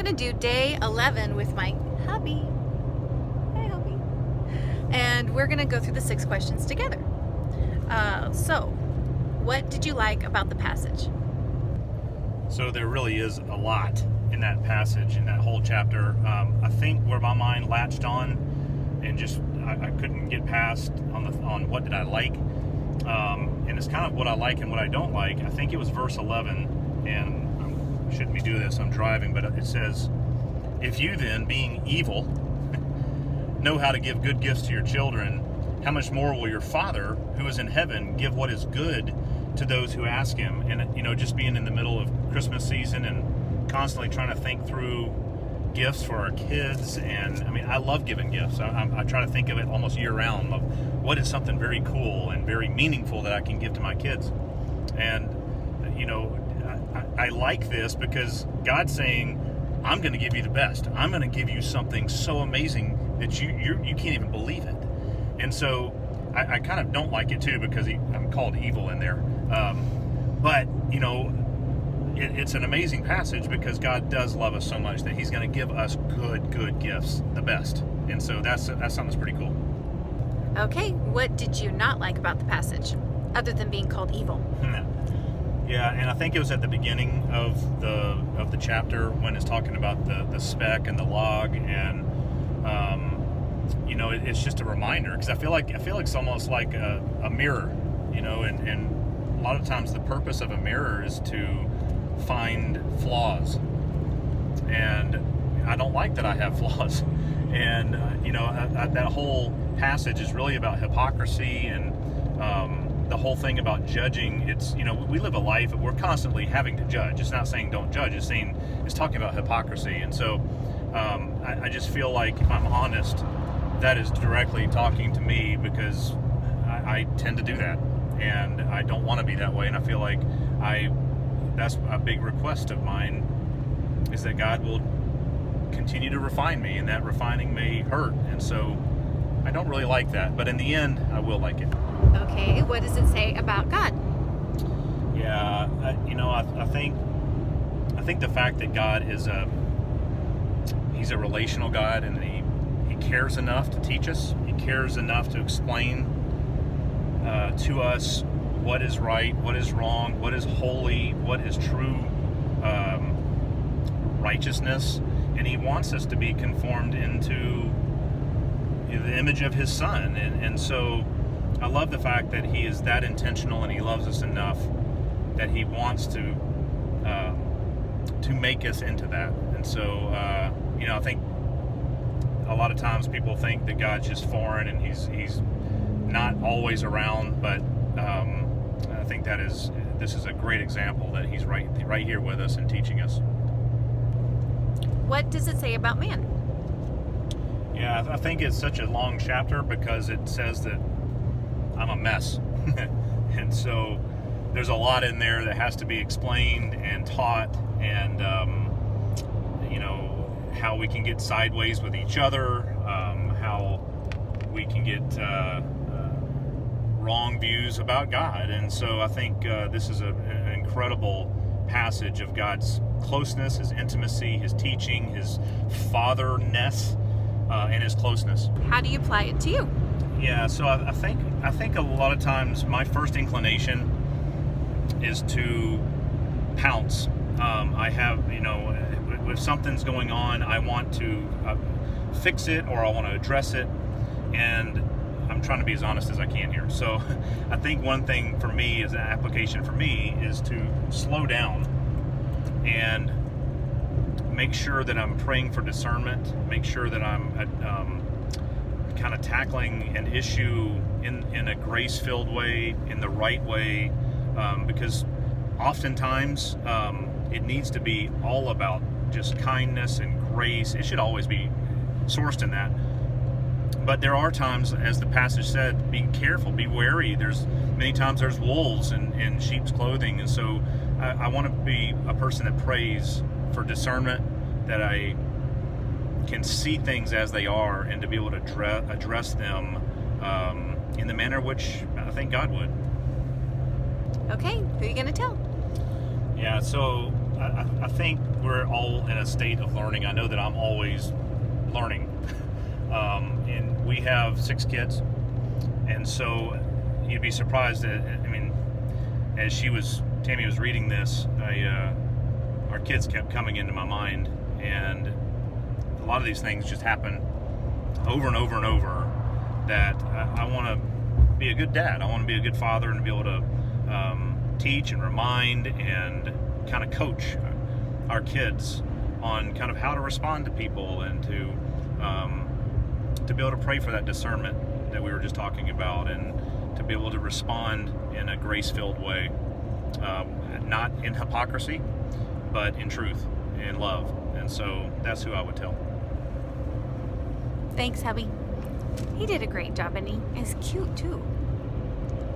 going to do day 11 with my hubby. Hi, hubby. And we're going to go through the 6 questions together. So, what did you like about the passage? So there really is a lot in that passage, in that whole chapter. I think where my mind latched on and just I couldn't get past on what did I like, and it's kind of what I like and what I don't like. I think it was verse 11, and I shouldn't be doing this, I'm driving, but it says, "If you then, being evil, know how to give good gifts to your children, how much more will your Father who is in heaven give what is good to those who ask him?" And just being in the middle of Christmas season and constantly trying to think through gifts for our kids, and I love giving gifts. I try to think of it almost year round of what is something very cool and very meaningful that I can give to my kids. And I like this because God's saying, I'm going to give you the best. I'm going to give you something so amazing that you can't even believe it. And so I kind of don't like it too, because I'm called evil in there. But it's an amazing passage because God does love us so much that he's going to give us good gifts, the best. And so that's something that's pretty cool. Okay, what did you not like about the passage, other than being called evil? Yeah, and I think it was at the beginning of the chapter when it's talking about the speck and the log, and it's just a reminder, because I feel like it's almost like a mirror, and a lot of times the purpose of a mirror is to find flaws, and I don't like that I have flaws. And that whole passage is really about hypocrisy, and the whole thing about judging. It's we live a life we're constantly having to judge. It's not saying don't judge, it's talking about hypocrisy. And so I just feel like, if I'm honest, that is directly talking to me, because I tend to do that, and I don't want to be that way. And I feel like that's a big request of mine, is that God will continue to refine me, and that refining may hurt. And so I don't really like that, but in the end I will like it. Okay, what does it say about God? Yeah, I think the fact that God is he's a relational God, and he cares enough to teach us. He cares enough to explain to us what is right, what is wrong, what is holy, what is true righteousness, and he wants us to be conformed into the image of his Son. And so I love the fact that he is that intentional, and he loves us enough that he wants to make us into that. And so I think a lot of times people think that God's just foreign and he's not always around, but I think this is a great example that he's right here with us and teaching us. What does it say about man? Yeah, I think it's such a long chapter because it says that I'm a mess. And so there's a lot in there that has to be explained and taught, and how we can get sideways with each other, how we can get wrong views about God. And so I think this is an incredible passage of God's closeness, his intimacy, his teaching, his fatherness, and his closeness. How do you apply it to you? Yeah, so I think a lot of times my first inclination is to pounce. I have, if something's going on, I want to fix it, or I want to address it, and I'm trying to be as honest as I can here. So I think one thing for me, as an application for me, is to slow down and make sure that I'm praying for discernment, make sure that I'm kind of tackling an issue in a grace-filled way, in the right way, because oftentimes it needs to be all about just kindness and grace. It should always be sourced in that. But there are times, as the passage said, be careful, be wary. Many times there's wolves in sheep's clothing. And so I want to be a person that prays for discernment, that I can see things as they are, and to be able to address them in the manner which I think God would. Okay, who are you going to tell? Yeah, so I think we're all in a state of learning. I know that I'm always learning. And we have 6 kids, and so you'd be surprised that, I mean, as Tammy was reading this, our kids kept coming into my mind, and a lot of these things just happen over and over and over, that I want to be a good dad. I want to be a good father and be able to teach and remind and kind of coach our kids on kind of how to respond to people, and to be able to pray for that discernment that we were just talking about, and to be able to respond in a grace-filled way, not in hypocrisy, but in truth, in love. And so that's who I would tell. Thanks, hubby. He did a great job, and he is cute too.